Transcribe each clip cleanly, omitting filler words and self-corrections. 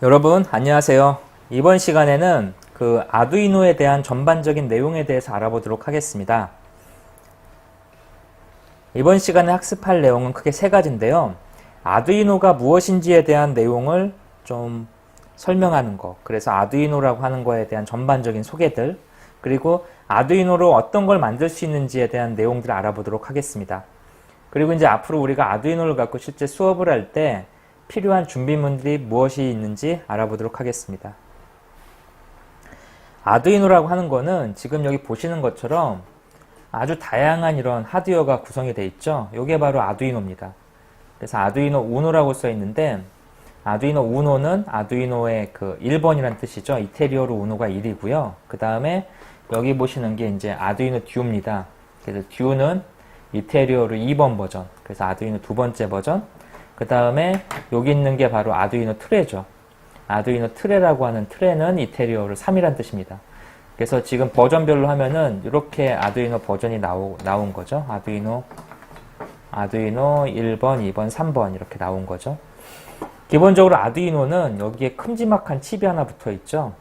여러분 안녕하세요. 이번 시간에는 그 아두이노에 대한 전반적인 내용에 대해서 알아보도록 하겠습니다. 이번 시간에 학습할 내용은 크게 세 가지인데요. 아두이노가 무엇인지에 대한 내용을 좀 설명하는 거, 그래서 아두이노라고 하는 거에 대한 전반적인 소개들, 그리고 아두이노로 어떤 걸 만들 수 있는지에 대한 내용들을 알아보도록 하겠습니다. 그리고 이제 앞으로 우리가 아두이노를 갖고 실제 수업을 할 때 필요한 준비물들이 무엇이 있는지 알아보도록 하겠습니다. 아두이노라고 하는 거는 지금 여기 보시는 것처럼 아주 다양한 이런 하드웨어가 구성이 되어 있죠. 이게 바로 아두이노입니다. 그래서 아두이노 우노라고 써 있는데, 아두이노 우노는 아두이노의 그 1번이란 뜻이죠. 이태리어로 우노가 1이고요. 그 다음에 여기 보시는 게 이제 아두이노 듀입니다. 그래서 듀는 이태리어로 2번 버전, 그래서 아두이노 두 번째 버전. 그 다음에 여기 있는 게 바로 아두이노 트레죠. 아두이노 트레라고 하는 트레는 이태리어로 3이란 뜻입니다. 그래서 지금 버전별로 하면은 이렇게 아두이노 버전이 나온 거죠. 아두이노 1번, 2번, 3번 이렇게 나온 거죠. 기본적으로 아두이노는 여기에 큼지막한 칩이 하나 붙어 있죠.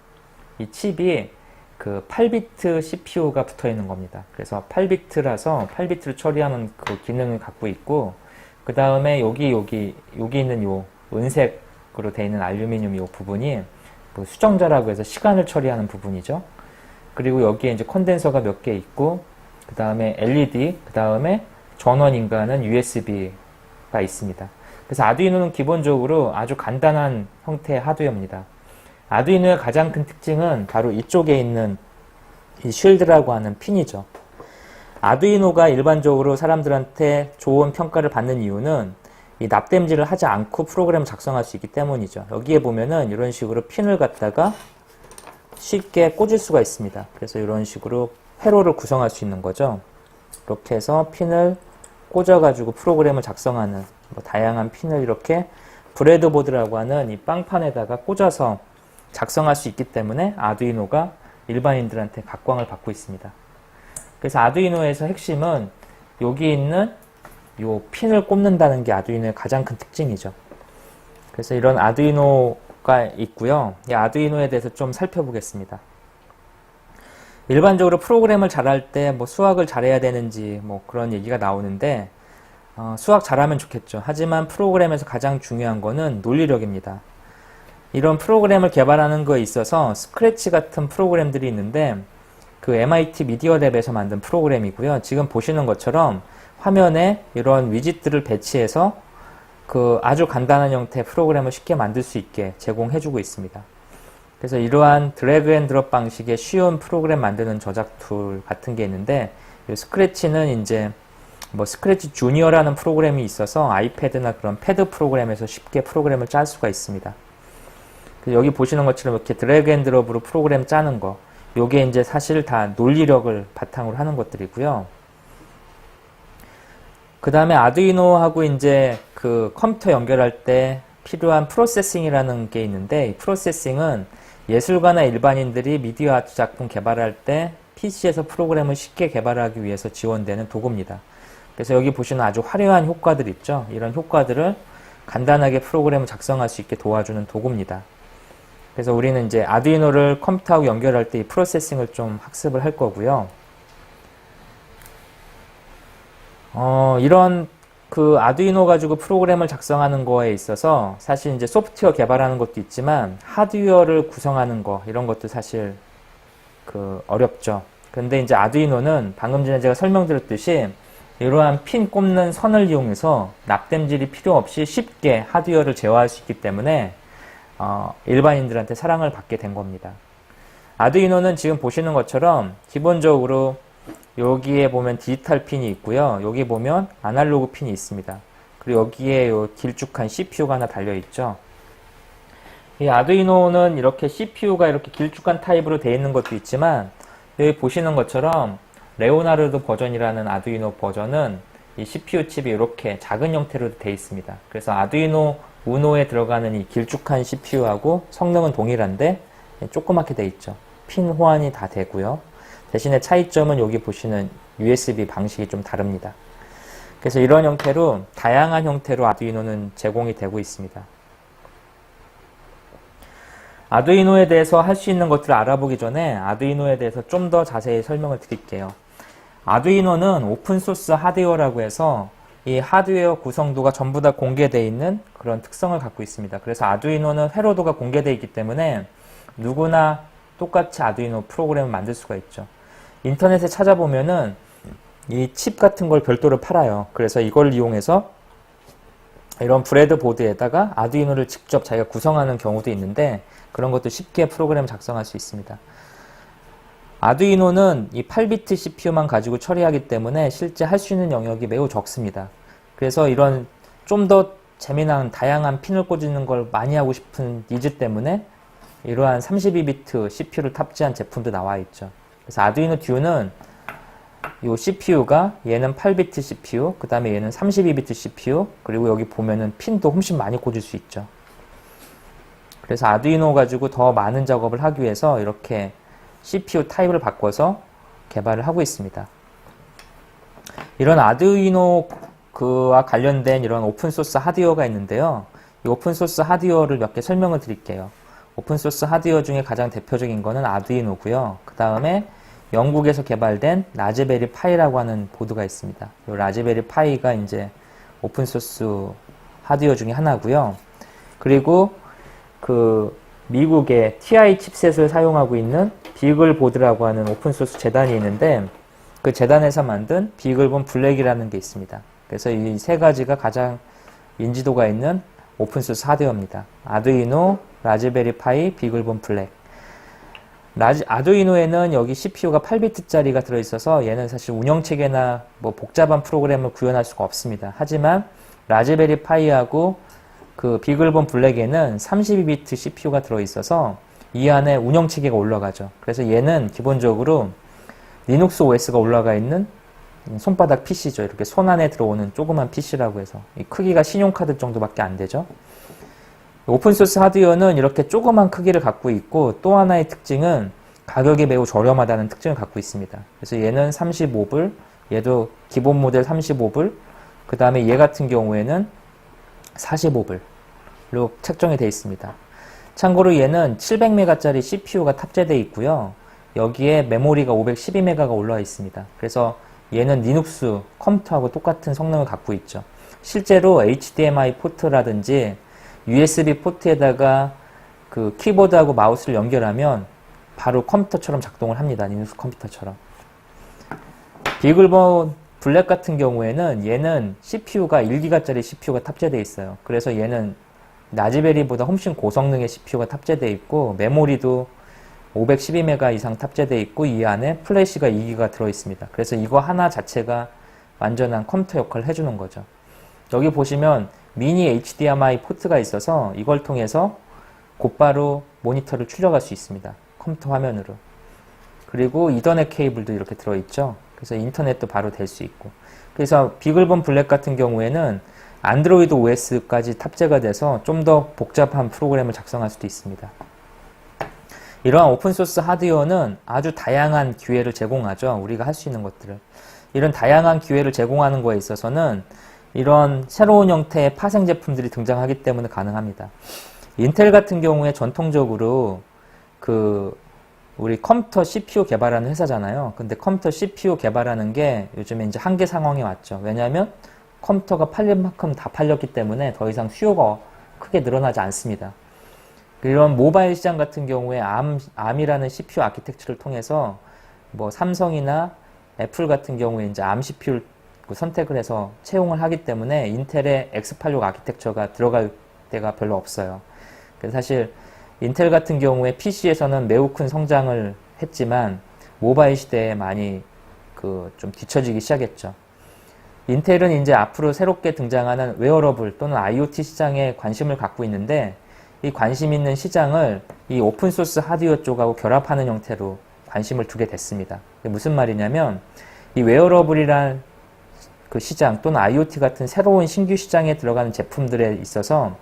이 칩이 그 8비트 CPU가 붙어 있는 겁니다. 그래서 8비트라서 8비트를 처리하는 그 기능을 갖고 있고, 그 다음에 여기 있는 요 은색으로 되어 있는 알루미늄 요 부분이 그 수정자라고 해서 시간을 처리하는 부분이죠. 그리고 여기에 이제 컨덴서가 몇 개 있고, 그 다음에 LED, 그 다음에 전원 인가는 USB가 있습니다. 그래서 아두이노는 기본적으로 아주 간단한 형태의 하드웨어입니다. 아두이노의 가장 큰 특징은 바로 이쪽에 있는 이 쉴드라고 하는 핀이죠. 아두이노가 일반적으로 사람들한테 좋은 평가를 받는 이유는 이 납땜질을 하지 않고 프로그램을 작성할 수 있기 때문이죠. 여기에 보면은 이런 식으로 핀을 갖다가 쉽게 꽂을 수가 있습니다. 그래서 이런 식으로 회로를 구성할 수 있는 거죠. 이렇게 해서 핀을 꽂아가지고 프로그램을 작성하는 다양한 핀을 이렇게 브레드보드라고 하는 이 빵판에다가 꽂아서 작성할 수 있기 때문에 아두이노가 일반인들한테 각광을 받고 있습니다. 그래서 아두이노에서 핵심은 여기 있는 요 핀을 꼽는다는 게 아두이노의 가장 큰 특징이죠. 그래서 이런 아두이노가 있고요. 이 아두이노에 대해서 좀 살펴보겠습니다. 일반적으로 프로그램을 잘할 때 뭐 수학을 잘해야 되는지 뭐 그런 얘기가 나오는데, 수학 잘하면 좋겠죠. 하지만 프로그램에서 가장 중요한 거는 논리력입니다. 이런 프로그램을 개발하는 거에 있어서 스크래치 같은 프로그램들이 있는데, 그 MIT 미디어 랩에서 만든 프로그램이고요. 지금 보시는 것처럼 화면에 이런 위젯들을 배치해서 그 아주 간단한 형태의 프로그램을 쉽게 만들 수 있게 제공해주고 있습니다. 그래서 이러한 드래그 앤 드롭 방식의 쉬운 프로그램 만드는 저작 툴 같은 게 있는데, 이 스크래치는 이제 뭐 스크래치 주니어라는 프로그램이 있어서 아이패드나 그런 패드 프로그램에서 쉽게 프로그램을 짤 수가 있습니다. 여기 보시는 것처럼 이렇게 드래그 앤 드롭으로 프로그램 짜는 거, 요게 이제 사실 다 논리력을 바탕으로 하는 것들이고요. 그 다음에 아두이노하고 이제 그 컴퓨터 연결할 때 필요한 프로세싱이라는 게 있는데, 이 프로세싱은 예술가나 일반인들이 미디어 아트 작품 개발할 때 PC에서 프로그램을 쉽게 개발하기 위해서 지원되는 도구입니다. 그래서 여기 보시는 아주 화려한 효과들 있죠. 이런 효과들을 간단하게 프로그램을 작성할 수 있게 도와주는 도구입니다. 그래서 우리는 이제 아두이노를 컴퓨터하고 연결할 때 이 프로세싱을 좀 학습을 할 거고요. 이런 그 아두이노 가지고 프로그램을 작성하는 거에 있어서 사실 이제 소프트웨어 개발하는 것도 있지만 하드웨어를 구성하는 거, 이런 것도 사실 그 어렵죠. 근데 이제 아두이노는 방금 전에 제가 설명드렸듯이 이러한 핀 꼽는 선을 이용해서 납땜질이 필요 없이 쉽게 하드웨어를 제어할 수 있기 때문에 일반인들한테 사랑을 받게 된 겁니다. 아두이노는 지금 보시는 것처럼 기본적으로 여기에 보면 디지털 핀이 있고요. 여기 보면 아날로그 핀이 있습니다. 그리고 여기에 요 길쭉한 CPU가 하나 달려있죠. 이 아두이노는 이렇게 CPU가 이렇게 길쭉한 타입으로 되어 있는 것도 있지만, 여기 보시는 것처럼 레오나르도 버전이라는 아두이노 버전은 이 CPU 칩이 이렇게 작은 형태로 되어 있습니다. 그래서 아두이노 우노에 들어가는 이 길쭉한 CPU하고 성능은 동일한데 조그맣게 되어 있죠. 핀 호환이 다 되고요. 대신에 차이점은 여기 보시는 USB 방식이 좀 다릅니다. 그래서 이런 형태로 다양한 형태로 아두이노는 제공이 되고 있습니다. 아두이노에 대해서 할 수 있는 것들을 알아보기 전에 아두이노에 대해서 좀 더 자세히 설명을 드릴게요. 아두이노는 오픈소스 하드웨어라고 해서 이 하드웨어 구성도가 전부 다 공개되어 있는 그런 특성을 갖고 있습니다. 그래서 아두이노는 회로도가 공개되어 있기 때문에 누구나 똑같이 아두이노 프로그램을 만들 수가 있죠. 인터넷에 찾아보면은 이 칩 같은 걸 별도로 팔아요. 그래서 이걸 이용해서 이런 브레드보드에다가 아두이노를 직접 자기가 구성하는 경우도 있는데 그런 것도 쉽게 프로그램 작성할 수 있습니다. 아두이노는 이 8비트 CPU만 가지고 처리하기 때문에 실제 할 수 있는 영역이 매우 적습니다. 그래서 이런 좀 더 재미난 다양한 핀을 꽂는 걸 많이 하고 싶은 니즈 때문에 이러한 32비트 CPU를 탑재한 제품도 나와 있죠. 그래서 아두이노 듀는 이 CPU가 얘는 8비트 CPU, 그 다음에 얘는 32비트 CPU, 그리고 여기 보면은 핀도 훨씬 많이 꽂을 수 있죠. 그래서 아두이노 가지고 더 많은 작업을 하기 위해서 이렇게 CPU 타입을 바꿔서 개발을 하고 있습니다. 이런 아두이노와 관련된 이런 오픈소스 하드웨어가 있는데요. 이 오픈소스 하드웨어를 몇 개 설명을 드릴게요. 오픈소스 하드웨어 중에 가장 대표적인 거는 아두이노고요. 그 다음에 영국에서 개발된 라즈베리 파이라고 하는 보드가 있습니다. 이 라즈베리 파이가 이제 오픈소스 하드웨어 중에 하나고요. 그리고 그 미국의 TI 칩셋을 사용하고 있는 비글보드라고 하는 오픈소스 재단이 있는데 그 재단에서 만든 비글본 블랙이라는 게 있습니다. 그래서 이 세 가지가 가장 인지도가 있는 오픈소스 하드웨어입니다. 아두이노, 라즈베리 파이, 비글본 블랙. 아두이노에는 여기 CPU가 8비트짜리가 들어있어서 얘는 사실 운영체계나 뭐 복잡한 프로그램을 구현할 수가 없습니다. 하지만 라즈베리 파이하고 그 비글본 블랙에는 32비트 CPU가 들어있어서 이 안에 운영체계가 올라가죠. 그래서 얘는 기본적으로 리눅스 OS가 올라가 있는 손바닥 PC죠. 이렇게 손 안에 들어오는 조그만 PC라고 해서 이 크기가 신용카드 정도밖에 안 되죠. 오픈소스 하드웨어는 이렇게 조그만 크기를 갖고 있고 또 하나의 특징은 가격이 매우 저렴하다는 특징을 갖고 있습니다. 그래서 얘는 35불, 얘도 기본 모델 35불, 그 다음에 얘 같은 경우에는 45불로 책정이 되어 있습니다. 참고로 얘는 700메가짜리 CPU가 탑재되어 있고요. 여기에 메모리가 512메가가 올라와 있습니다. 그래서 얘는 리눅스 컴퓨터하고 똑같은 성능을 갖고 있죠. 실제로 HDMI 포트라든지 USB 포트에다가 그 키보드하고 마우스를 연결하면 바로 컴퓨터처럼 작동을 합니다. 리눅스 컴퓨터처럼. 비글본 블랙 같은 경우에는 얘는 CPU가 1기가짜리 CPU가 탑재되어 있어요. 그래서 얘는 라즈베리보다 훨씬 고성능의 CPU가 탑재되어 있고 메모리도 512메가 이상 탑재되어 있고 이 안에 플래시가 2기가 들어있습니다. 그래서 이거 하나 자체가 완전한 컴퓨터 역할을 해주는 거죠. 여기 보시면 미니 HDMI 포트가 있어서 이걸 통해서 곧바로 모니터를 출력할 수 있습니다. 컴퓨터 화면으로. 그리고 이더넷 케이블도 이렇게 들어있죠. 그래서 인터넷도 바로 될 수 있고. 그래서 비글본 블랙 같은 경우에는 안드로이드 OS까지 탑재가 돼서 좀 더 복잡한 프로그램을 작성할 수도 있습니다. 이러한 오픈소스 하드웨어는 아주 다양한 기회를 제공하죠. 우리가 할 수 있는 것들을. 이런 다양한 기회를 제공하는 거에 있어서는 이런 새로운 형태의 파생 제품들이 등장하기 때문에 가능합니다. 인텔 같은 경우에 전통적으로 우리 컴퓨터 CPU 개발하는 회사잖아요. 근데 컴퓨터 CPU 개발하는 게 요즘에 이제 한계 상황에 왔죠. 왜냐하면 컴퓨터가 팔릴 만큼 다 팔렸기 때문에 더 이상 수요가 크게 늘어나지 않습니다. 이런 모바일 시장 같은 경우에 ARM이라는 CPU 아키텍처를 통해서 뭐 삼성이나 애플 같은 경우에 이제 ARM CPU를 선택을 해서 채용을 하기 때문에 인텔의 X86 아키텍처가 들어갈 때가 별로 없어요. 그래서 사실 인텔 같은 경우에 PC에서는 매우 큰 성장을 했지만 모바일 시대에 많이 좀 뒤처지기 시작했죠. 인텔은 이제 앞으로 새롭게 등장하는 웨어러블 또는 IoT 시장에 관심을 갖고 있는데 이 관심 있는 시장을 이 오픈소스 하드웨어 쪽하고 결합하는 형태로 관심을 두게 됐습니다. 무슨 말이냐면 이 웨어러블이란 그 시장 또는 IoT 같은 새로운 신규 시장에 들어가는 제품들에 있어서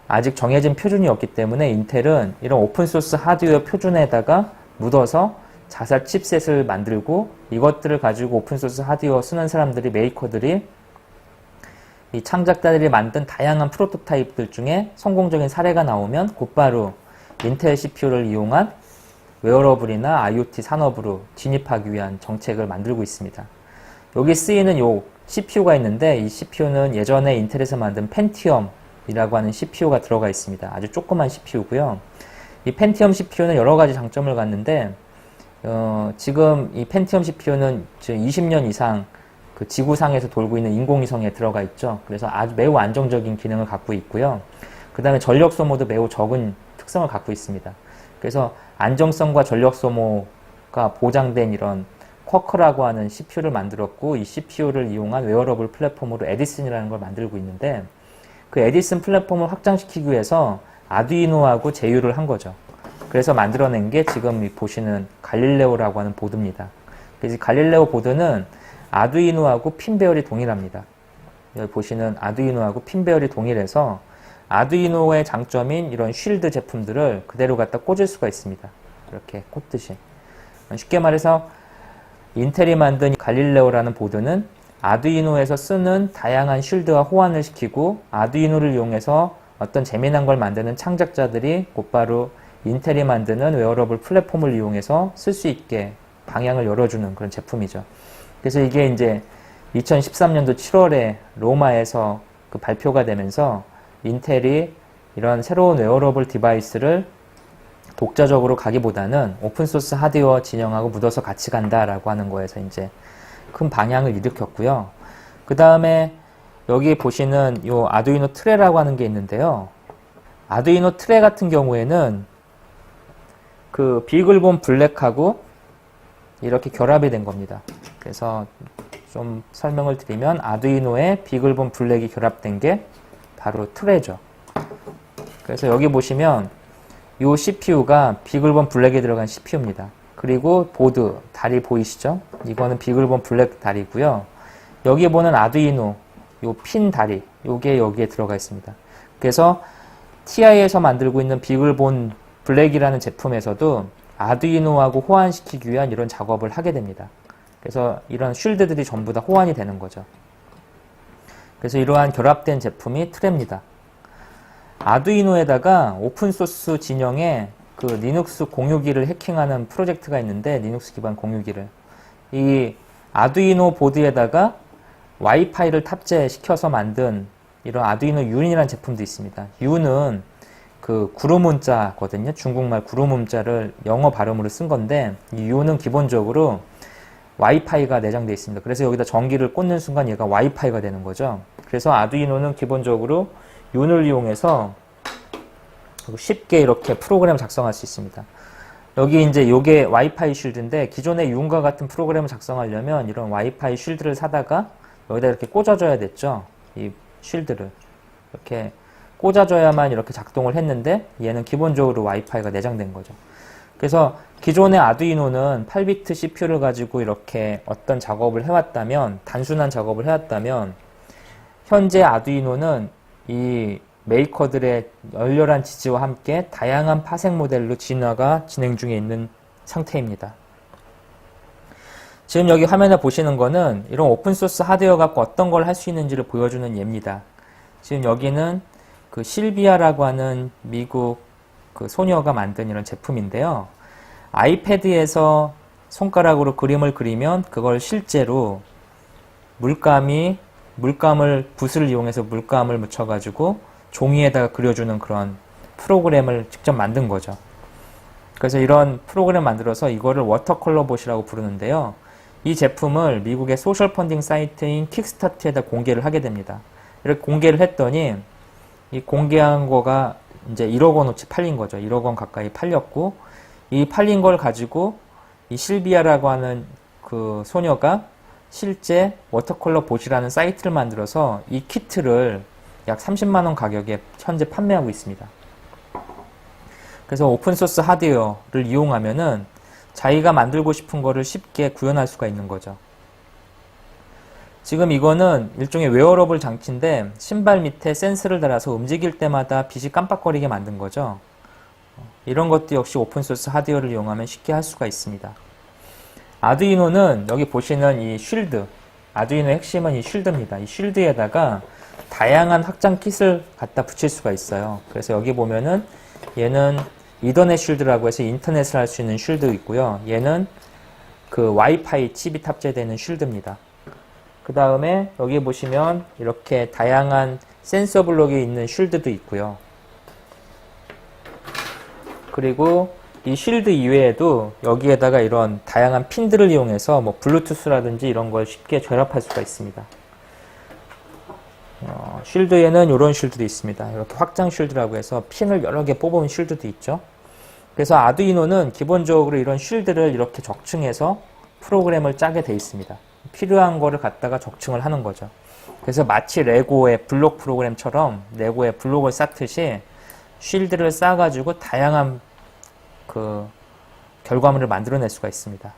아직 정해진 표준이 없기 때문에 인텔은 이런 오픈소스 하드웨어 표준에다가 묻어서 자사 칩셋을 만들고 이것들을 가지고 오픈소스 하드웨어 쓰는 사람들이, 메이커들이 이 창작자들이 만든 다양한 프로토타입들 중에 성공적인 사례가 나오면 곧바로 인텔 CPU를 이용한 웨어러블이나 IoT 산업으로 진입하기 위한 정책을 만들고 있습니다. 여기 쓰이는 요 CPU가 있는데 이 CPU는 예전에 인텔에서 만든 펜티엄이라고 하는 CPU가 들어가 있습니다. 아주 조그만 CPU고요. 이 펜티엄 CPU는 여러 가지 장점을 갖는데 지금 이 펜티엄 CPU는 지금 20년 이상 그 지구상에서 돌고 있는 인공위성에 들어가 있죠. 그래서 아주 매우 안정적인 기능을 갖고 있고요. 그 다음에 전력 소모도 매우 적은 특성을 갖고 있습니다. 그래서 안정성과 전력 소모가 보장된 이런 쿼커라고 하는 CPU를 만들었고, 이 CPU를 이용한 웨어러블 플랫폼으로 에디슨이라는 걸 만들고 있는데, 그 에디슨 플랫폼을 확장시키기 위해서 아두이노하고 제휴를 한 거죠. 그래서 만들어낸 게 지금 보시는 갈릴레오라고 하는 보드입니다. 그래서 갈릴레오 보드는 아두이노하고 핀 배열이 동일합니다. 여기 보시는 아두이노하고 핀 배열이 동일해서 아두이노의 장점인 이런 쉴드 제품들을 그대로 갖다 꽂을 수가 있습니다. 이렇게 꽂듯이. 쉽게 말해서 인텔이 만든 갈릴레오라는 보드는 아두이노에서 쓰는 다양한 쉴드와 호환을 시키고, 아두이노를 이용해서 어떤 재미난 걸 만드는 창작자들이 곧바로 인텔이 만드는 웨어러블 플랫폼을 이용해서 쓸 수 있게 방향을 열어주는 그런 제품이죠. 그래서 이게 이제 2013년도 7월에 로마에서 그 발표가 되면서 인텔이 이런 새로운 웨어러블 디바이스를 독자적으로 가기보다는 오픈소스 하드웨어 진영하고 묻어서 같이 간다라고 하는 거에서 이제 큰 방향을 일으켰고요. 그 다음에 여기 보시는 요 아두이노 트레라고 하는 게 있는데요. 아두이노 트레 같은 경우에는 그 비글본 블랙하고 이렇게 결합이 된 겁니다. 그래서 좀 설명을 드리면 아두이노에 비글본 블랙이 결합된 게 바로 트레죠. 그래서 여기 보시면 이 CPU가 비글본 블랙에 들어간 CPU입니다. 그리고 보드, 다리 보이시죠? 이거는 비글본 블랙 다리고요. 여기 보는 아두이노, 요 핀 다리, 요게 여기에 들어가 있습니다. 그래서 TI에서 만들고 있는 비글본 블랙이라는 제품에서도 아두이노하고 호환시키기 위한 이런 작업을 하게 됩니다. 그래서 이런 쉴드들이 전부 다 호환이 되는 거죠. 그래서 이러한 결합된 제품이 트레입니다. 아두이노에다가 오픈소스 진영에 그 리눅스 공유기를 해킹하는 프로젝트가 있는데, 리눅스 기반 공유기를, 이 아두이노 보드에다가 와이파이를 탑재시켜서 만든 이런 아두이노 윤이라는 제품도 있습니다. 윤은 그 구루문자거든요. 중국말 구루문자를 영어 발음으로 쓴 건데, 이 윤은 기본적으로 와이파이가 내장되어 있습니다. 그래서 여기다 전기를 꽂는 순간 얘가 와이파이가 되는 거죠. 그래서 아두이노는 기본적으로 윤을 이용해서 쉽게 이렇게 프로그램을 작성할 수 있습니다. 여기 이제 요게 와이파이 쉴드인데, 기존의 윤과 같은 프로그램을 작성하려면 이런 와이파이 쉴드를 사다가 여기다 이렇게 꽂아줘야 됐죠. 이 쉴드를 이렇게 꽂아줘야만 이렇게 작동을 했는데, 얘는 기본적으로 와이파이가 내장된 거죠. 그래서 기존의 아두이노는 8비트 CPU를 가지고 이렇게 어떤 작업을 해왔다면, 단순한 작업을 해왔다면, 현재 아두이노는 이 메이커들의 열렬한 지지와 함께 다양한 파생 모델로 진화가 진행 중에 있는 상태입니다. 지금 여기 화면에 보시는 거는 이런 오픈소스 하드웨어 갖고 어떤 걸 할 수 있는지를 보여주는 예입니다. 지금 여기는 그 실비아라고 하는 미국 그 소녀가 만든 이런 제품인데요. 아이패드에서 손가락으로 그림을 그리면 그걸 실제로 붓을 이용해서 물감을 묻혀가지고 종이에다가 그려주는 그런 프로그램을 직접 만든 거죠. 그래서 이런 프로그램 만들어서 이거를 워터컬러 봇이라고 부르는데요. 이 제품을 미국의 소셜 펀딩 사이트인 킥스타트에다 공개를 하게 됩니다. 이렇게 공개를 했더니 이 공개한 거가 이제 1억 원어치 팔린 거죠. 1억 원 가까이 팔렸고, 이 팔린 걸 가지고 이 실비아라고 하는 그 소녀가 실제 워터컬러 봇이라는 사이트를 만들어서 이 키트를 약 30만 원 가격에 현재 판매하고 있습니다. 그래서 오픈소스 하드웨어를 이용하면은 자기가 만들고 싶은 거를 쉽게 구현할 수가 있는 거죠. 지금 이거는 일종의 웨어러블 장치인데 신발 밑에 센서를 달아서 움직일 때마다 빛이 깜빡거리게 만든 거죠. 이런 것도 역시 오픈소스 하드웨어를 이용하면 쉽게 할 수가 있습니다. 아두이노는 여기 보시는 이 쉴드, 아두이노의 핵심은 이 쉴드입니다. 이 쉴드에다가 다양한 확장 킷을 갖다 붙일 수가 있어요. 그래서 여기 보면은 얘는 이더넷 쉴드라고 해서 인터넷을 할 수 있는 쉴드 있고요. 얘는 그 와이파이 칩이 탑재되는 쉴드입니다. 그 다음에 여기 보시면 이렇게 다양한 센서 블록이 있는 쉴드도 있고요. 그리고 이 쉴드 이외에도 여기에다가 이런 다양한 핀들을 이용해서 뭐 블루투스라든지 이런 걸 쉽게 결합할 수가 있습니다. 쉴드에는 이런 쉴드도 있습니다. 이렇게 확장 쉴드라고 해서 핀을 여러 개 뽑은 쉴드도 있죠. 그래서 아두이노는 기본적으로 이런 쉴드를 이렇게 적층해서 프로그램을 짜게 돼 있습니다. 필요한 거를 갖다가 적층을 하는 거죠. 그래서 마치 레고의 블록 프로그램처럼 레고의 블록을 쌓듯이 쉴드를 쌓아가지고 다양한 그 결과물을 만들어낼 수가 있습니다.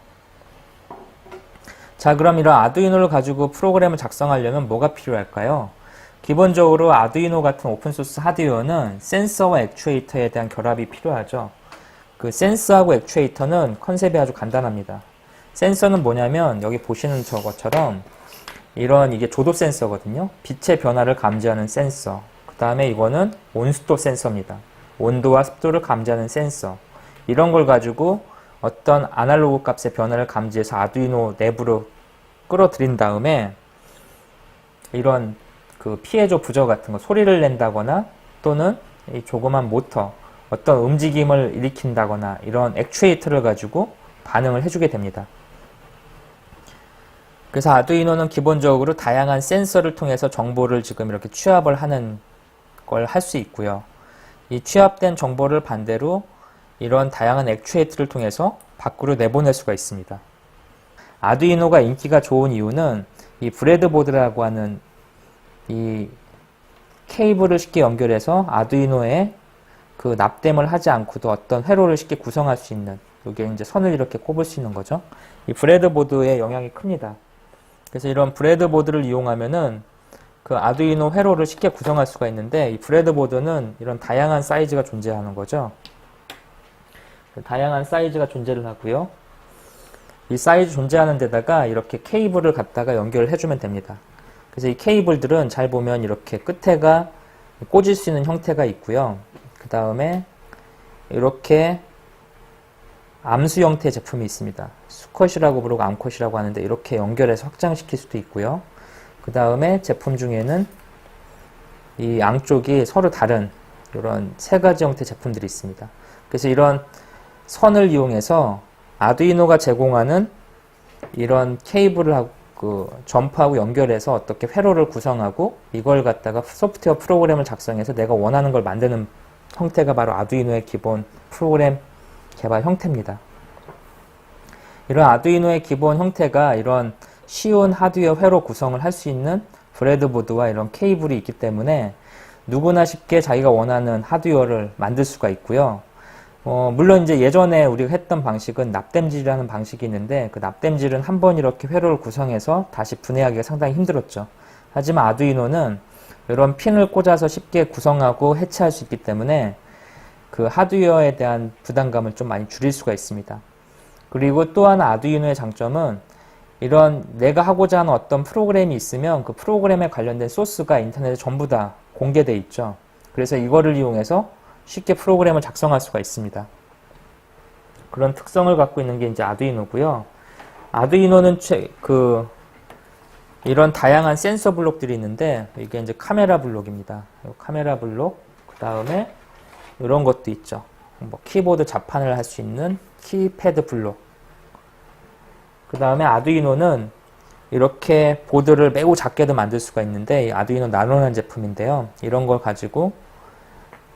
자, 그럼 이런 아두이노를 가지고 프로그램을 작성하려면 뭐가 필요할까요? 기본적으로 아두이노 같은 오픈소스 하드웨어는 센서와 액추에이터에 대한 결합이 필요하죠. 그 센서하고 액추에이터는 컨셉이 아주 간단합니다. 센서는 뭐냐면 여기 보시는 저것처럼 이런 이게 조도 센서거든요. 빛의 변화를 감지하는 센서. 그 다음에 이거는 온습도 센서입니다. 온도와 습도를 감지하는 센서. 이런 걸 가지고 어떤 아날로그 값의 변화를 감지해서 아두이노 내부로 끌어들인 다음에 이런 그 피에조 부저 같은 거 소리를 낸다거나 또는 이 조그만 모터 어떤 움직임을 일으킨다거나 이런 액추에이터를 가지고 반응을 해주게 됩니다. 그래서 아두이노는 기본적으로 다양한 센서를 통해서 정보를 지금 이렇게 취합을 하는 걸 할 수 있고요. 이 취합된 정보를 반대로 이런 다양한 액추에이터를 통해서 밖으로 내보낼 수가 있습니다. 아두이노가 인기가 좋은 이유는 이 브레드보드라고 하는 이 케이블을 쉽게 연결해서 아두이노에 그 납땜을 하지 않고도 어떤 회로를 쉽게 구성할 수 있는, 이게 이제 선을 이렇게 꼽을 수 있는 거죠. 이 브레드보드의 영향이 큽니다. 그래서 이런 브레드보드를 이용하면은 그 아두이노 회로를 쉽게 구성할 수가 있는데, 이 브레드보드는 이런 다양한 사이즈가 존재하는 거죠. 다양한 사이즈가 존재를 하고요. 이 사이즈 존재하는 데다가 이렇게 케이블을 갖다가 연결을 해주면 됩니다. 그래서 이 케이블들은 잘 보면 이렇게 끝에가 꽂을 수 있는 형태가 있고요. 그 다음에 이렇게 암수 형태의 제품이 있습니다. 수컷이라고 부르고 암컷이라고 하는데 이렇게 연결해서 확장시킬 수도 있고요. 그 다음에 제품 중에는 이 양쪽이 서로 다른 이런 세 가지 형태의 제품들이 있습니다. 그래서 이런 선을 이용해서 아두이노가 제공하는 이런 케이블을 하고 그 점프하고 연결해서 어떻게 회로를 구성하고 이걸 갖다가 소프트웨어 프로그램을 작성해서 내가 원하는 걸 만드는 형태가 바로 아두이노의 기본 프로그램 개발 형태입니다. 이런 아두이노의 기본 형태가 이런 쉬운 하드웨어 회로 구성을 할 수 있는 브레드보드와 이런 케이블이 있기 때문에 누구나 쉽게 자기가 원하는 하드웨어를 만들 수가 있고요. 물론 이제 예전에 우리가 했던 방식은 납땜질이라는 방식이 있는데 그 납땜질은 한번 이렇게 회로를 구성해서 다시 분해하기가 상당히 힘들었죠. 하지만 아두이노는 이런 핀을 꽂아서 쉽게 구성하고 해체할 수 있기 때문에 그 하드웨어에 대한 부담감을 좀 많이 줄일 수가 있습니다. 그리고 또 하나 아두이노의 장점은 이런 내가 하고자 하는 어떤 프로그램이 있으면 그 프로그램에 관련된 소스가 인터넷에 전부 다 공개되어 있죠. 그래서 이거를 이용해서 쉽게 프로그램을 작성할 수가 있습니다. 그런 특성을 갖고 있는 게 이제 아두이노고요. 아두이노는 이런 다양한 센서 블록들이 있는데 이게 이제 카메라 블록입니다. 카메라 블록, 그 다음에 이런 것도 있죠. 뭐 키보드 자판을 할 수 있는 키패드 블록. 그 다음에 아두이노는 이렇게 보드를 매우 작게도 만들 수가 있는데 이 아두이노 나노라는 제품인데요. 이런 걸 가지고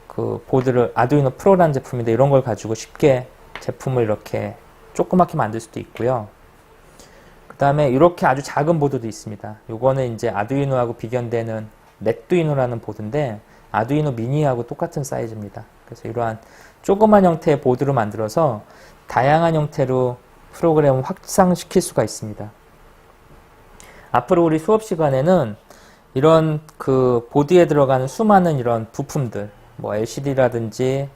그 보드를 아두이노 프로라는 제품인데 이런 걸 가지고 쉽게 제품을 이렇게 조그맣게 만들 수도 있고요. 그 다음에 이렇게 아주 작은 보드도 있습니다. 요거는 이제 아두이노하고 비견되는 넷두이노라는 보드인데 아두이노 미니하고 똑같은 사이즈입니다. 그래서 이러한 조그만 형태의 보드로 만들어서 다양한 형태로 프로그램을 확장시킬 수가 있습니다. 앞으로 우리 수업 시간에는 이런 그 보드에 들어가는 수많은 이런 부품들, 뭐 LCD라든지,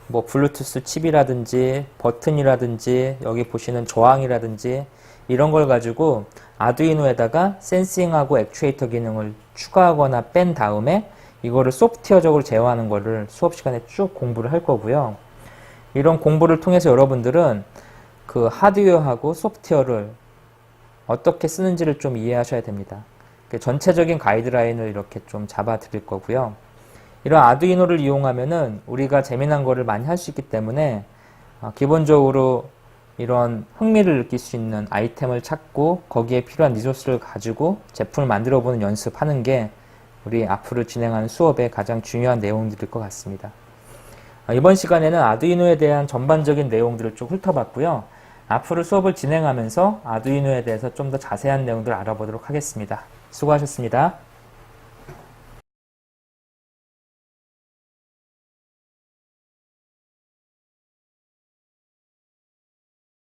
뭐 블루투스 칩이라든지, 버튼이라든지, 여기 보시는 저항이라든지, 이런 걸 가지고 아두이노에다가 센싱하고 액추에이터 기능을 추가하거나 뺀 다음에 이거를 소프트웨어적으로 제어하는 거를 수업 시간에 쭉 공부를 할 거고요. 이런 공부를 통해서 여러분들은 그 하드웨어하고 소프트웨어를 어떻게 쓰는지를 좀 이해하셔야 됩니다. 전체적인 가이드라인을 이렇게 좀 잡아 드릴 거고요. 이런 아두이노를 이용하면은 우리가 재미난 거를 많이 할 수 있기 때문에 기본적으로 이런 흥미를 느낄 수 있는 아이템을 찾고 거기에 필요한 리소스를 가지고 제품을 만들어 보는 연습하는 게 우리 앞으로 진행하는 수업의 가장 중요한 내용들일 것 같습니다. 이번 시간에는 아두이노에 대한 전반적인 내용들을 쭉 훑어봤고요. 앞으로 수업을 진행하면서 아두이노에 대해서 좀 더 자세한 내용들을 알아보도록 하겠습니다. 수고하셨습니다.